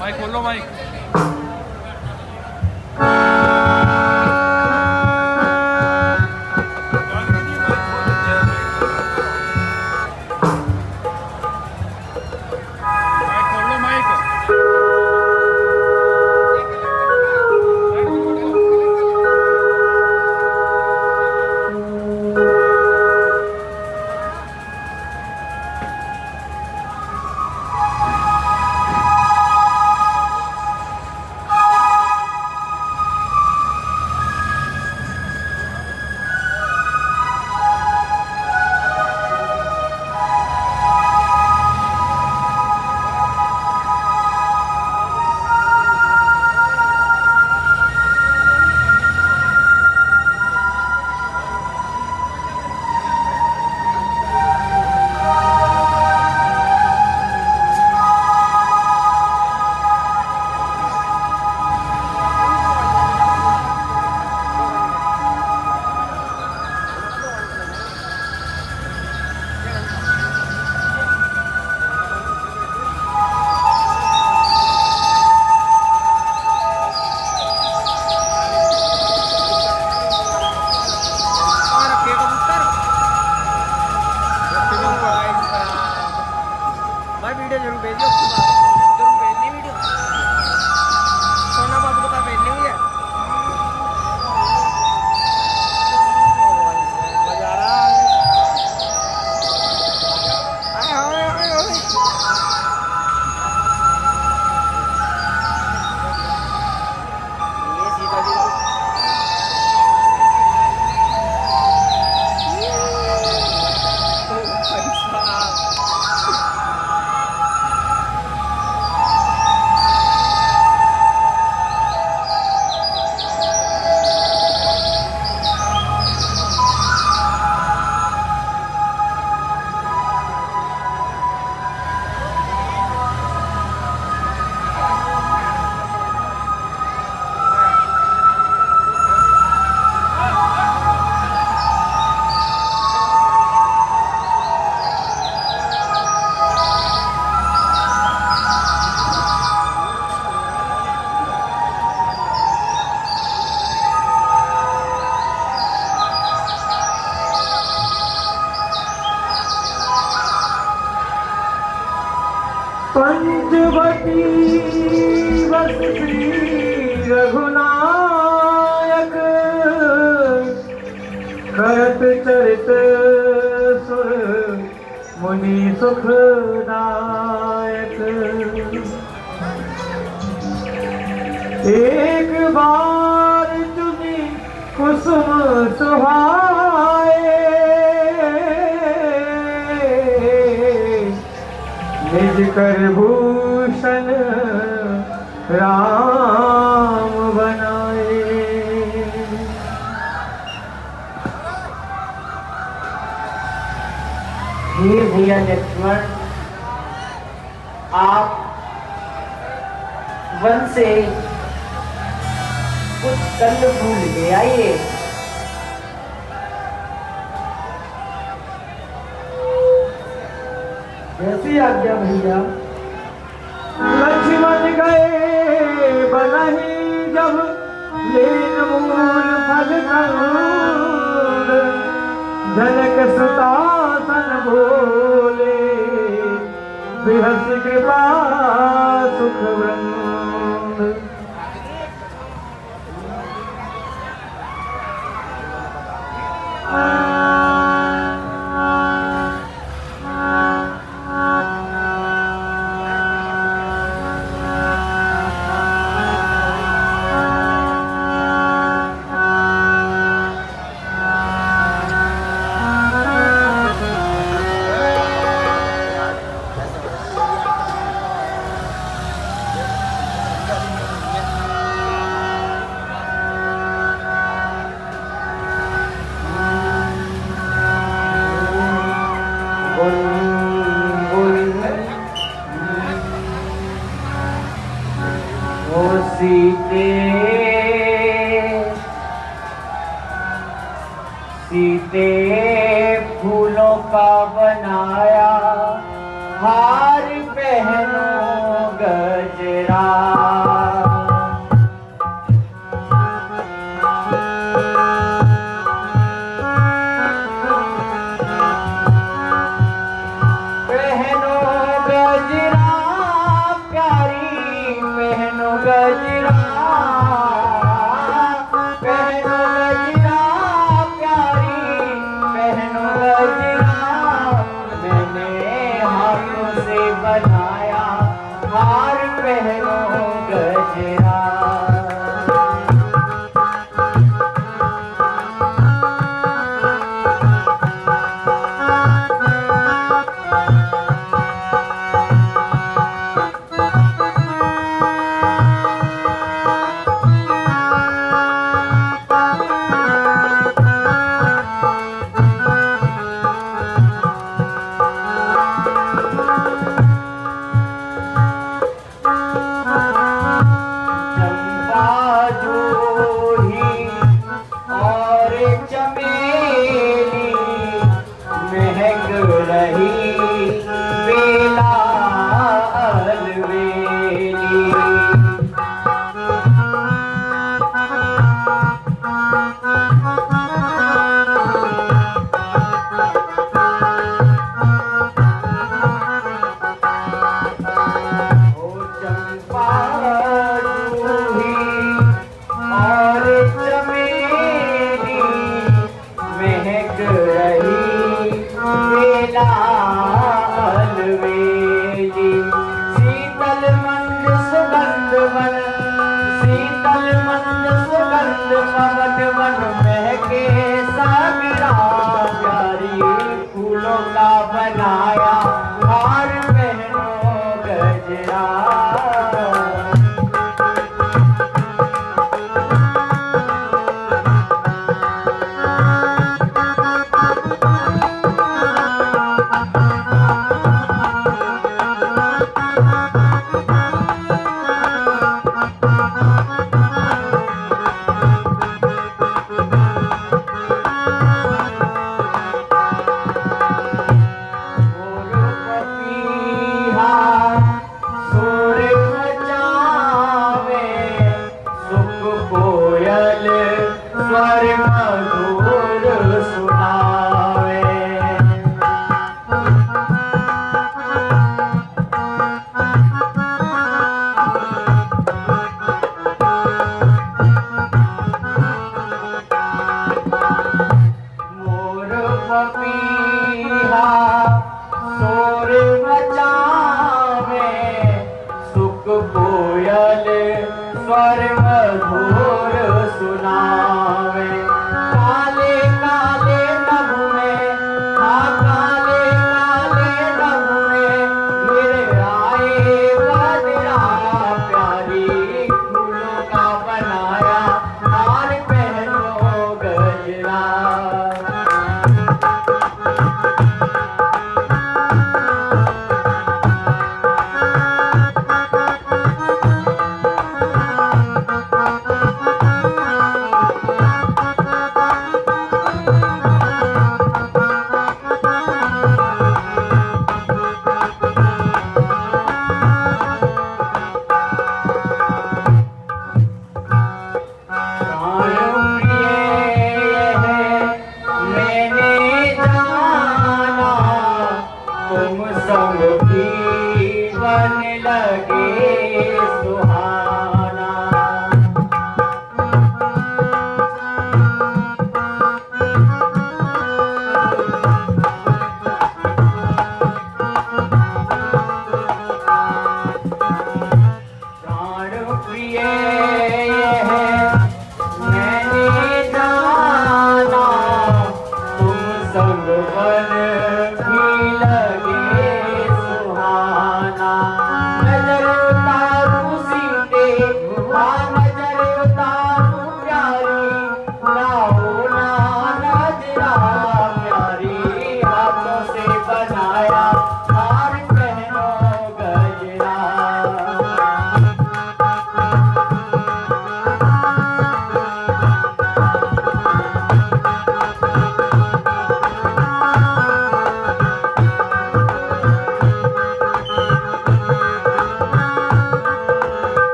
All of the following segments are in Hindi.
माइक खोलो माइक। पंचवटी बसती रघुनायक करत चरित सुर मुनि सुखदायक। एक बार चुनी कुसुम सुहाए निज कर भूषण राम बनाए। हे भैया लक्ष्मण, आप वन से कुछ कंद फूल ले आइए। जैसी आज्ञा भैया। लक्ष्मण गए बनहि जब लेन मूल फल कंद जनक सुता सन बोले बृहस्पति कृपा सुख वृंद। सीते फूलों का बनाया हार पहनो गजरा। पहनो गजरा प्यारी पहनो गजरा, पहनो गजरा प्यारी पहनो गजरा। मैंने हाथों से बनाया हार पहनो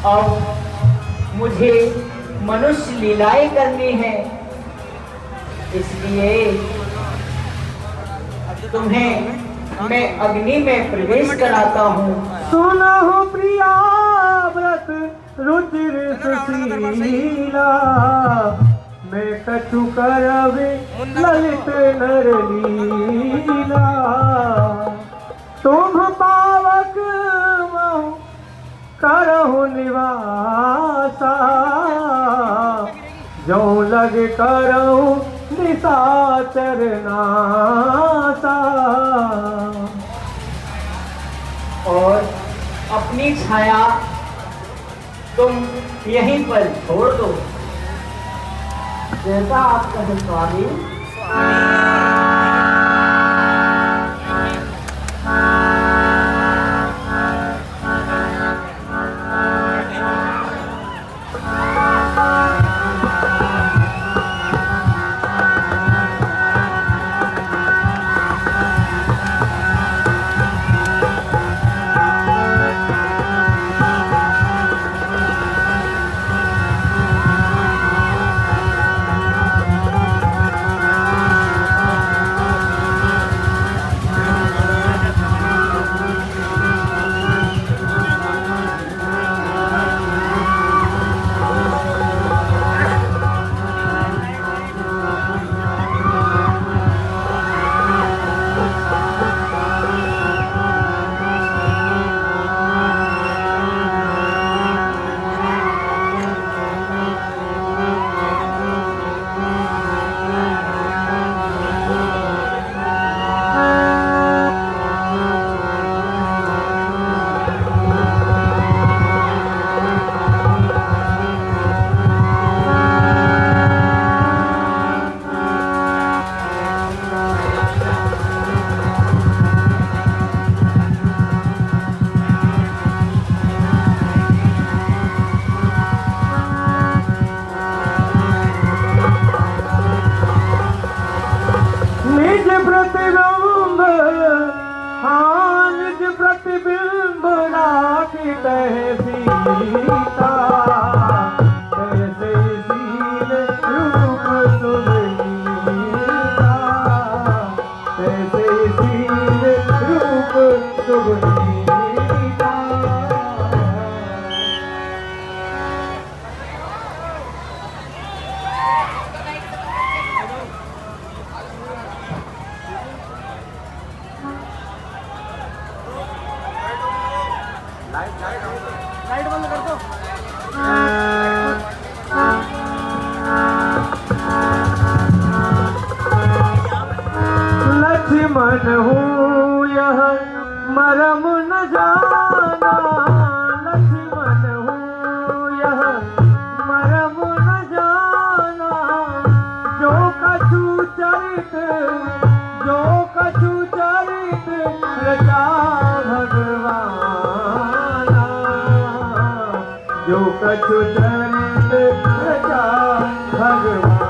अब मुझे मनुष्य लीलाएं करनी है, इसलिए तुम्हें मैं अग्नि में प्रवेश कराता हूँ। सुना हो प्रिया व्रत रुचिर सुशीला, मैं कछु करवे ललित नर लीला। तुम पावक महु करहु निवासा, जो लग करहु निशाचर नासा। और अपनी छाया तुम यहीं पर छोड़ दो। जैसा आप कहें स्वामी। प्रतिबिंब हाँ निज प्रतिबिंब राखी तहसीता, तैसे सील रूप सुभनीता, तैसे सील रूप सुभनीता। लाइट बंद कर दो। लक्ष्मण हूँ यह मरम न जाना, लक्ष्मण हूँ यह मरम न जाना। जो कछु चरित रचा भगवाना, जो कछु चरित रचा भगवाना।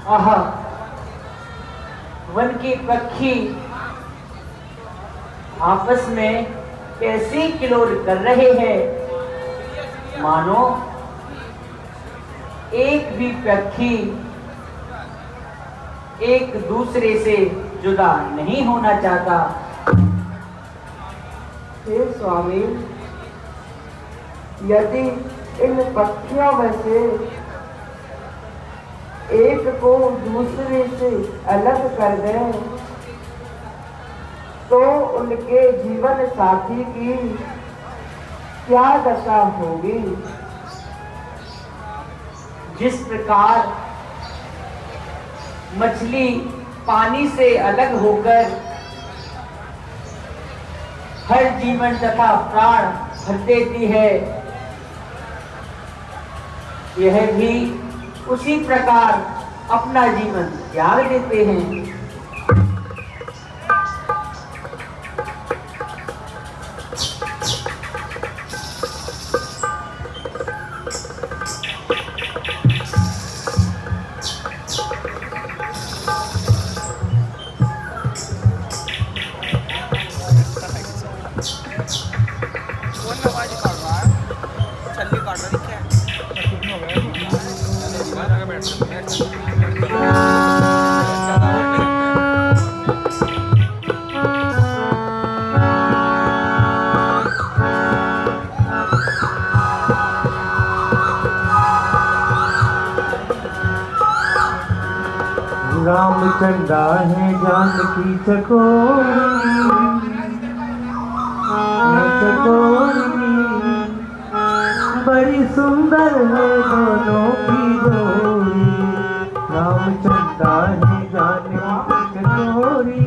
आहा, वन के पक्षी आपस में कैसी किलोर कर रहे हैं, मानो एक भी पक्षी एक दूसरे से जुदा नहीं होना चाहता। हे स्वामी, यदि इन पक्षियों में से एक को दूसरे से अलग कर दें तो उनके जीवन साथी की क्या दशा होगी। जिस प्रकार मछली पानी से अलग होकर हर जीवन तथा प्राण भर देती है, यह भी उसी प्रकार अपना जीवन त्याग देते हैं। रामचंद्रा है जानकी चकोरी, बड़ी सुंदर है दोनों की जोड़ी। रामचंद्रा है जानकी चकोरी,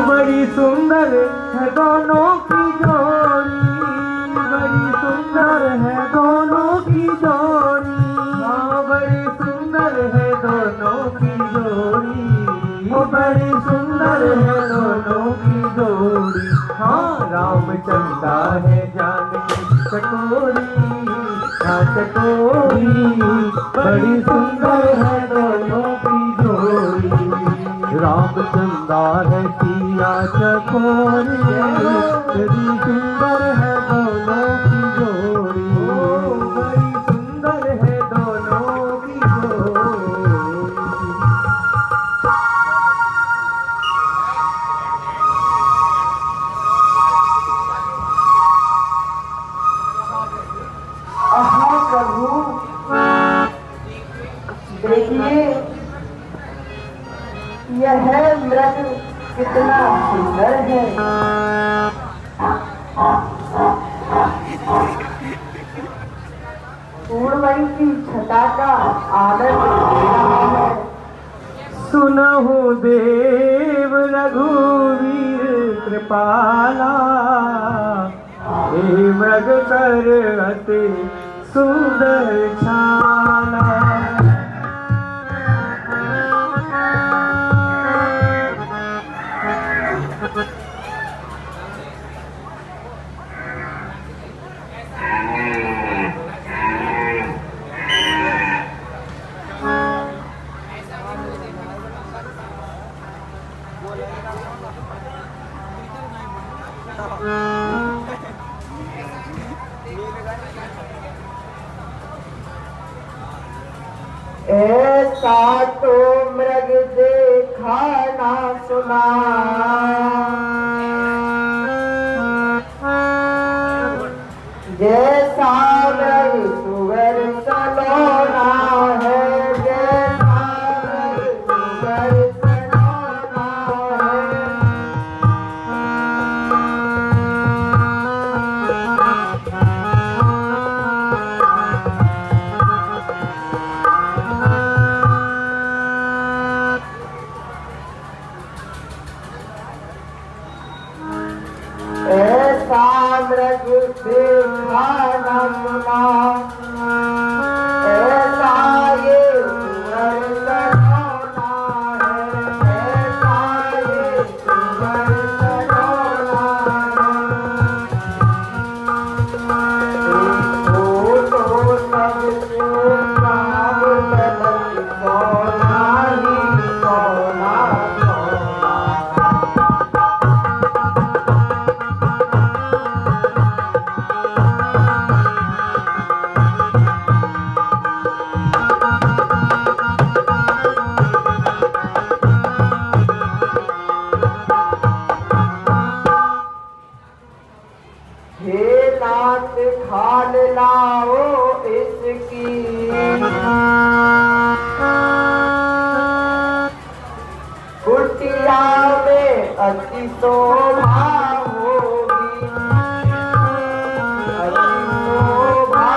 बड़ी सुंदर है दोनों की जोड़ी, बड़ी सुंदर है दोनों की जोड़ी। हाँ बड़ी सुंदर है दोनों की जोड़ी, वो बड़ी सुंदर है दोनों की जोड़ी। हाँ रामचंद्रा है जानकी चकोरी, हाँ चकोरी बड़ी सुंदर है दोनों की जोड़ी। रामचंद्रा है सिया चकोरी, बड़ी सुंदर है दोनों की जोड़ी, बड़ी सुंदर है दोनों की जोड़ी। हाँ प्रभु, देखिए यह मृग कितना सुंदर है। पूर्णमयी की छटा का आनंद ले रहा है। सुनहु देव रघुवीर कृपाला, हे मृग कर अति सुंदर छाला। ऐसा तो मृग देखा ना सुना, जैसा मृग सुअर सलोना है, जैसा मृग सुअर सलोना है। ऐसा मृग देखा न सुना, ऐसा ये सुअर सलोना है, ऐसा ये सुअर सलोना है। देखो तो सबसे काम तलक सोना ही सोना सोना। हे नाथ खाल लाओ इसकी, कुटिया में अति शोभा होगी, अति शोभा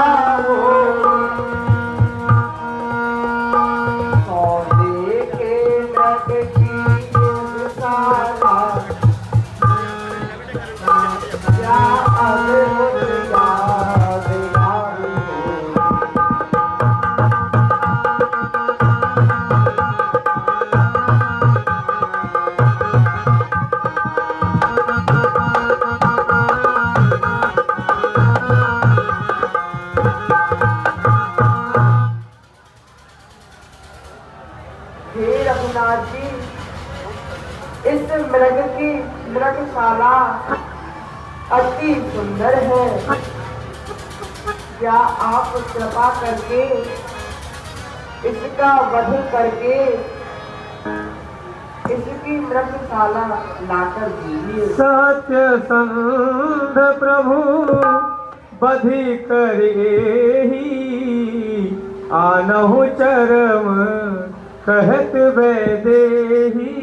होगी। सौदे के मृग की सारी इस मृग की मृगशाला अति सुंदर है। क्या आप कृपा करके इसका वध करके इसकी मृगशाला लाकर दीजिए। सत्य संध प्रभु बधि करेहि, आनहु चरम कहत वैदेही,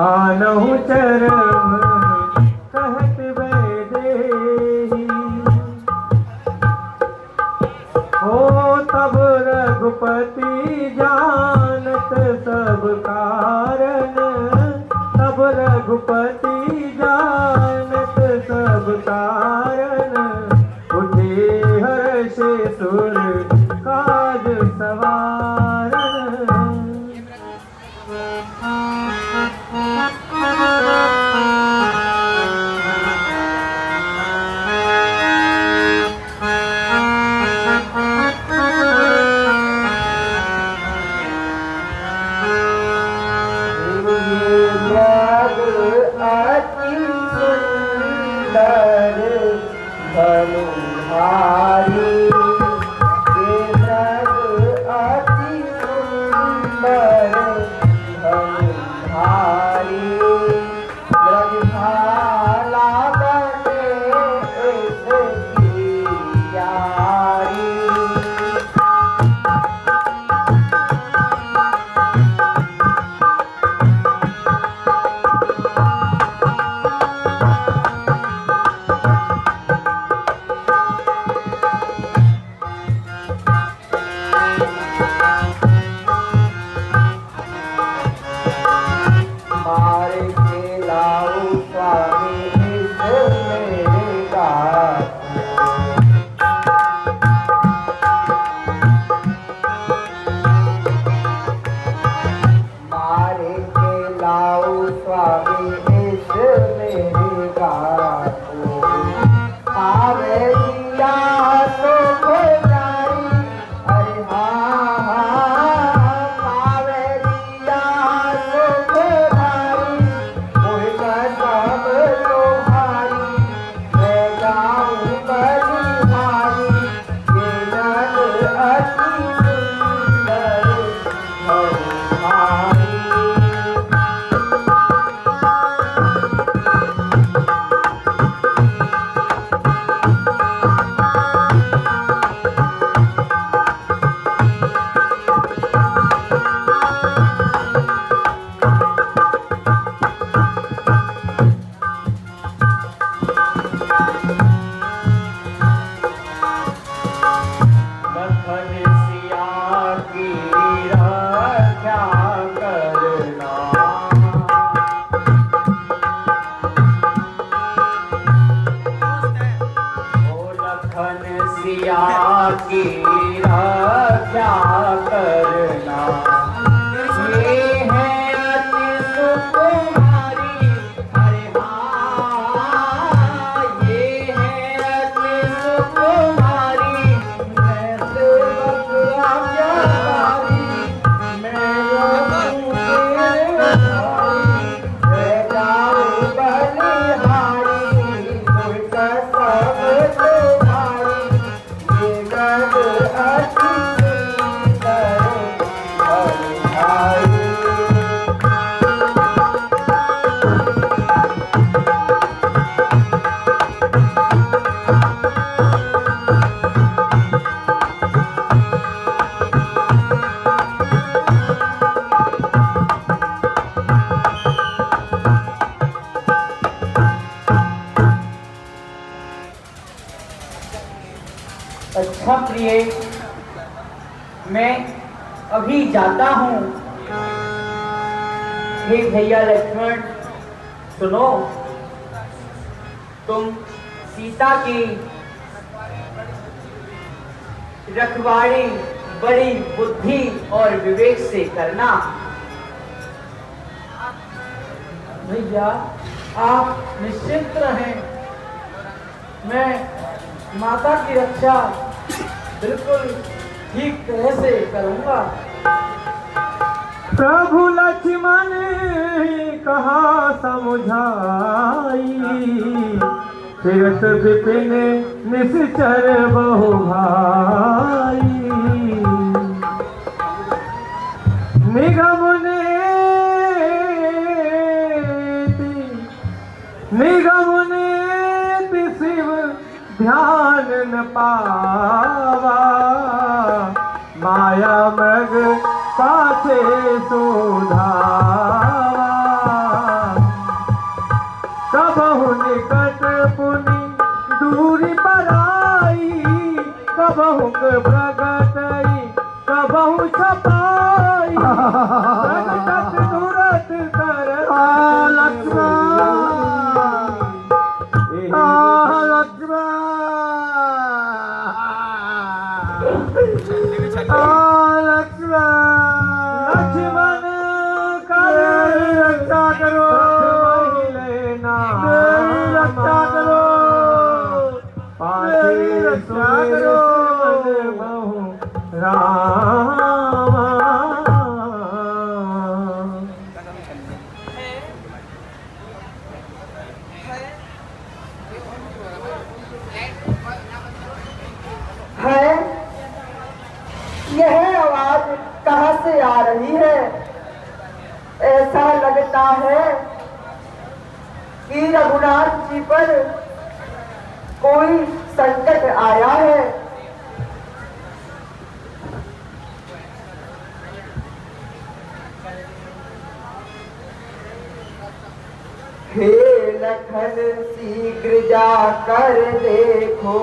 आनहु चरम कहत वैदेही। हो तब रघुपति जानत सब कारण, तब रघुपति जानत सब कारण, उठे हर्ष सुर काज सवारण। अच्छा प्रिय, मैं अभी जाता हूँ। हे भैया लक्ष्मण सुनो, तुम सीता की रखवाली बड़ी बुद्धि और विवेक से करना। भैया आप निश्चिंत रहें, मैं माता की रक्षा बिल्कुल ठीक तरह से करूंगा। प्रभु लक्ष्मण कहा मुझाई, फिरत विपिन निश्चर बहु भाई। निगम नेति शिव ध्यान न पावा, माया मृग पाछे सुधावा। कबहु निकट पुनि दूरी पराई, कबहु प्रगटई कबहु छपाई। प्रगटत तुरत कर लक्ष्मण कर रक्षा करो, रक्षा करो, रक्षा करो राम। है यह आवाज कहाँ से आ रही है? ऐसा लगता है कि रघुनाथ जी पर कोई संकट आया है। हे लखन शीघ्र जाकर देखो,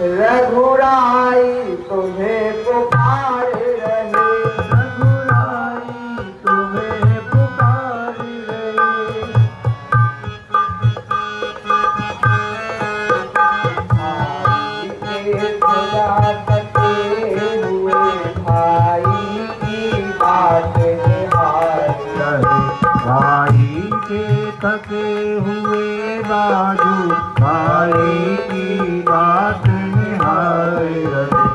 रघुराई तुम्हें पुकार रहे, रघुराई तुम्हें पुकार रहे। भाई के खुदा कटे हुए भाई की बात निहार। भाई के थके हुए बाजू भाई की बात निहार रहे।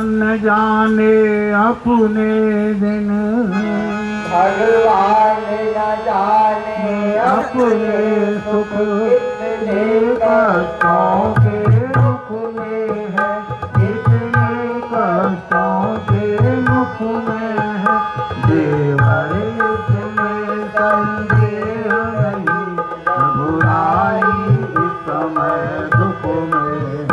न जाने अपने दिन, भगवान न जाने अपने सुख कितने कष्टों के मुख में है, कितने कष्टों के मुख में है। देवर इसमें संदेह नहीं, रघुराई इस समय दुख में है।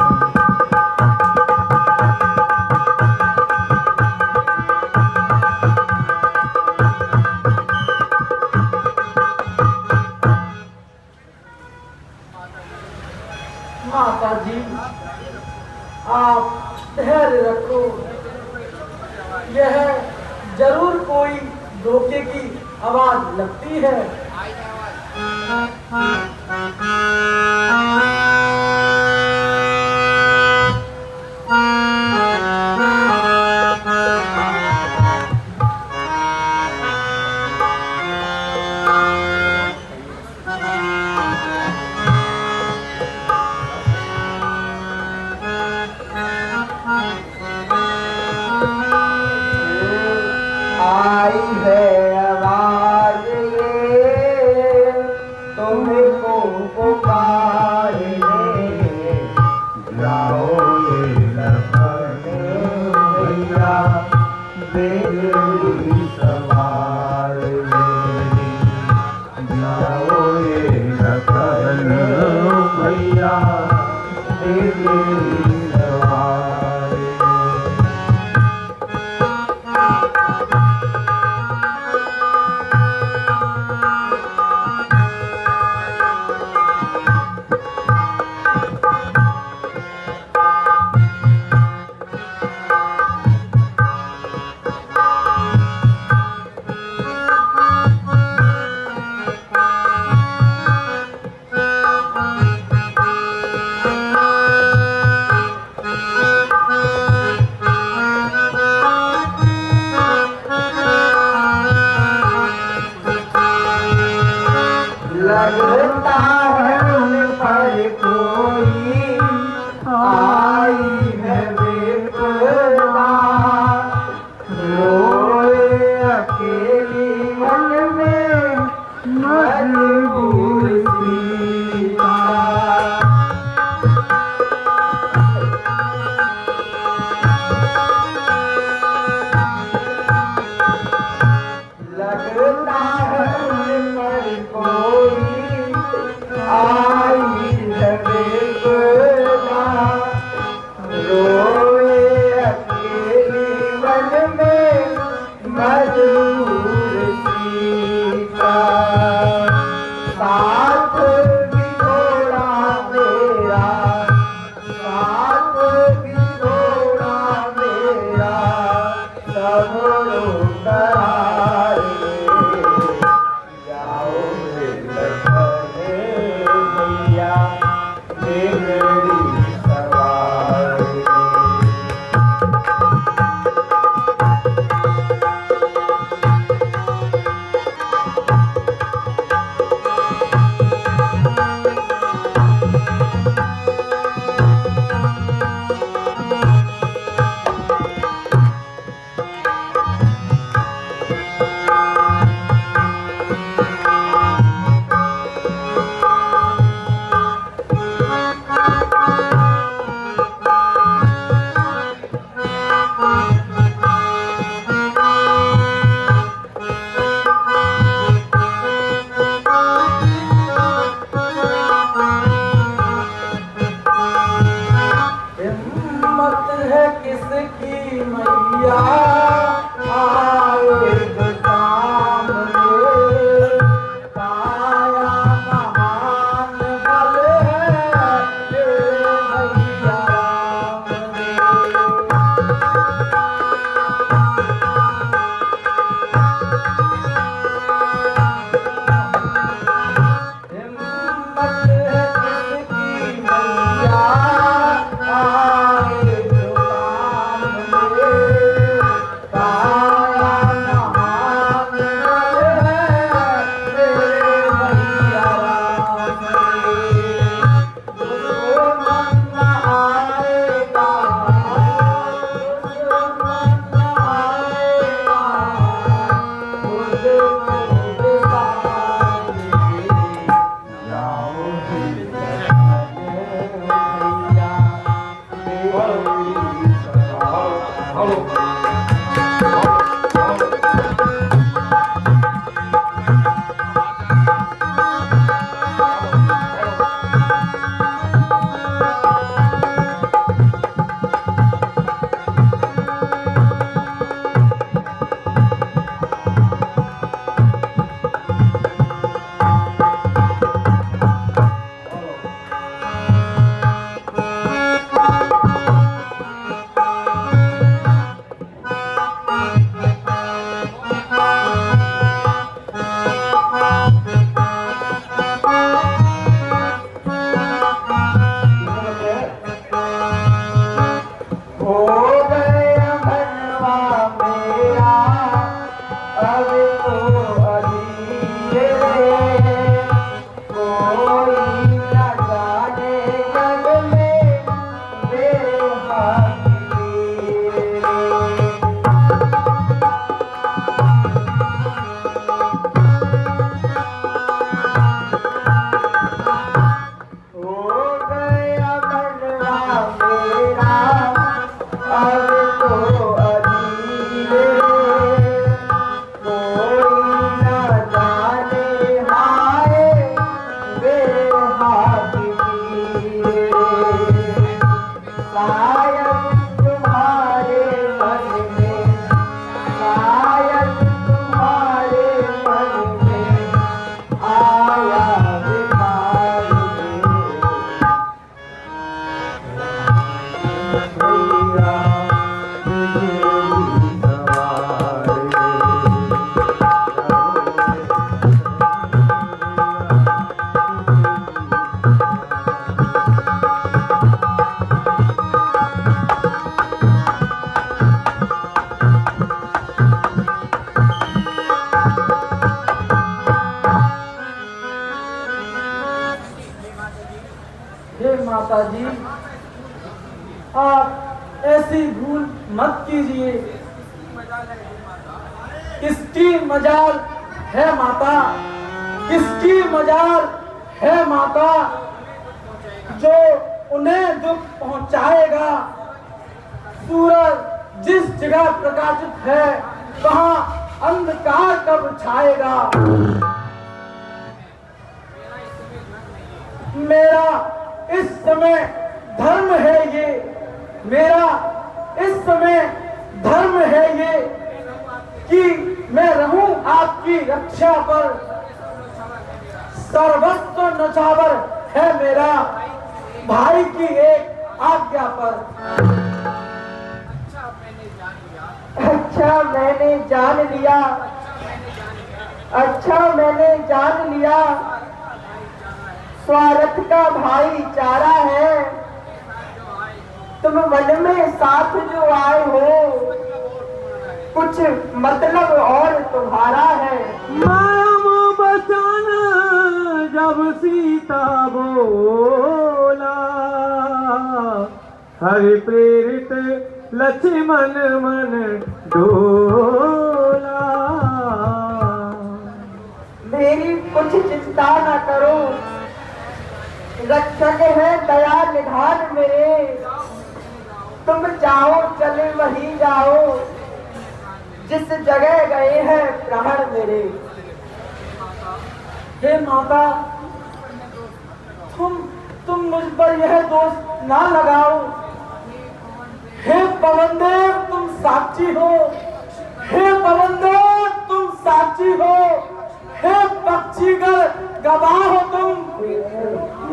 माता जी आप धैर्य रखो, यह जरूर कोई धोखे की आवाज लगती है। आई है आवाज ये तुमको पुकार लगता है उन पर कोई आई है विपदा, रोए अकेली मन में मजबूर सीता। लगता है उन पर कोई आई है विपदा, रोए अकेली मन में मजबूर सीता। साथ भी थोड़ा मेरा, साथ भी थोड़ा मेरा, सब करार जाओ लखने भैया मेरी सवारी। हिम्मत है किसकी मैया आए सामने, माता जी, आप ऐसी भूल मत कीजिए। किसकी मजाल है माता, किसकी मजाल है माता, जो उन्हें दुख पहुंचाएगा। सूरज जिस जगह प्रकाशित है वहां अंधकार कब छाएगा। मेरा इस समय धर्म है ये, मेरा इस समय धर्म है ये कि मैं रहूं आपकी रक्षा पर। सर्वस्व नछावर है मेरा भाई की एक आज्ञा पर। अच्छा मैंने जान लिया, अच्छा मैंने जान लिया, स्वार्थ का भाईचारा है। तुम वन में साथ जो आए हो, कुछ मतलब और तुम्हारा है। माया मोह बचाना जब सीता बोला, हरि प्रेरित लक्ष्मण मन डोला। मेरी कुछ चिंता न करो, रक्षक है दया निधान मेरे। तुम जाओ चले वहीं जाओ, जिस जगह गए हैं प्राण मेरे। हे माता, तुम मुझ पर यह दोष ना लगाओ। हे पवन देव तुम साक्षी हो, हे पवन देव तुम साक्षी हो, हे पक्षीगण गवाह हो तुम।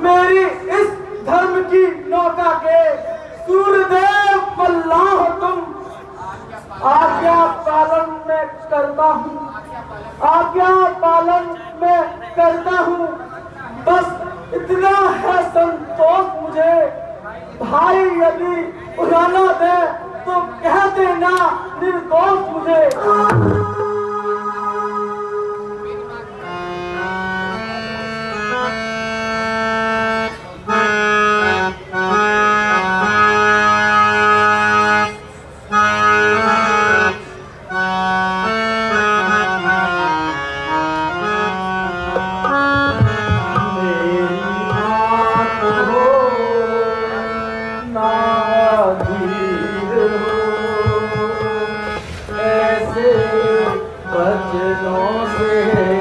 मेरी इस धर्म की नौका के सूर्यदेव पल्ला हो तुम। आज्ञा पालन मैं करता हूँ, आज्ञा पालन मैं करता हूँ। बस इतना है संतोष मुझे। भाई यदि उड़ाना दे तो कह देना निर्दोष मुझे। ऐसे बचनों से